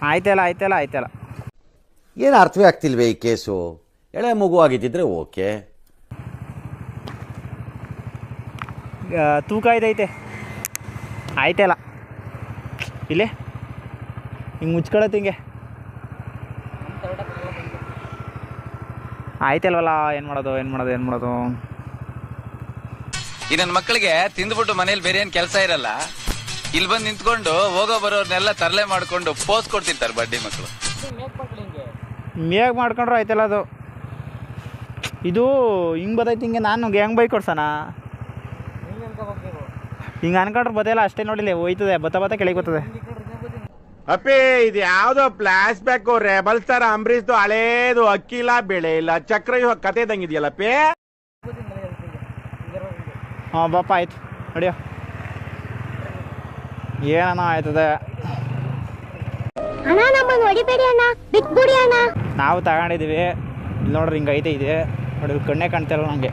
ಆಯ್ತಲ್ಲ ಆಯ್ತಲ್ಲ ಆಯ್ತಲ್ಲ. ಏನು ಅರ್ಥವೇ ಆಗ್ತಿಲ್ವೇ ಈ ಕೇಸು? ಎಳೆ ಮಗು ಆಗಿದ್ದಿದ್ರೆ ಓಕೆ. ತೂಕ ಇದೈತೆ. ಆಯ್ತಲ್ಲ ಇಲ್ಲೇ ಹಿಂಗೆ ಮುಚ್ಕೊಳತ್ತೆ ಹಿಂಗೆ. ಆಯ್ತಲ್ವಲ್ಲ, ಏನು ಮಾಡೋದು ಏನು ಮಾಡೋದು ಏನು ಮಾಡೋದು? ಈ ನನ್ನ ಮಕ್ಕಳಿಗೆ ತಿಂದ್ಬಿಟ್ಟು ಮನೇಲಿ ಬೇರೆ ಏನ್ ಕೆಲಸ ಇರಲ್ಲ, ಇಲ್ಲಿ ಬಂದು ನಿಂತ್ಕೊಂಡು ಹೋಗೋ ಬರೋರ್ನೆಲ್ಲ ತರಲೆ ಮಾಡ್ಕೊಂಡು ಪೋಸ್ ಕೊಡ್ತಿರ್ತಾರೆ ಬಡ್ಡಿ ಮಕ್ಕಳು. ಮೇಗ್ ಮಾಡ್ಕೊಂಡ್ರು ಆಯ್ತಲ್ಲ ಅದು. ಇದು ಹಿಂಗೆ ಬರ್ತೈತಿ ಹಿಂಗೆ. ನಾನು ಹೆಂಗೆ ಬೈಕ್ ಕೊಡ್ಸೋಣ? ಹಿಂಗೆ ಅನ್ಕೊಂಡ್ರೆ ಬದಲ್ಲ ಅಷ್ಟೇ. ನೋಡಿಲ್ಲ ಹೋಯ್ತದೆ, ಬತ್ತ ಕೆಳಗೆ ಬರ್ತದೆ. ಅಪ್ಪಿ ಇದು ಯಾವ್ದೋ ಫ್ಲಾಶ್ ಬ್ಯಾಕ್ ರೆಬಲ್ ಸ್ಟಾರ್ ಅಂಬರೀಶ್ದು ಹಳೇದು. ಅಕ್ಕಿಲ್ಲ ಬೆಳೆ ಇಲ್ಲ ಚಕ್ರ ಕತೆ ಇದಂಗಿದೆಯಲ್ಲಪ್ಪಿ. ಹಾಂ ಬಾಪ ಆಯ್ತು ನಡಿಯೋ. ಏನಣ್ಣ ಆಯ್ತದೆ. ನಾವು ತಗೊಂಡಿದ್ದೀವಿ. ಇಲ್ಲಿ ನೋಡ್ರಿ ಹಿಂಗೆ ಐತೆ ಇದೆ ನೋಡ್ರಿ, ಕಣ್ಣೇ ಕಾಣ್ತಾ ಇಲ್ಲ ನನಗೆ.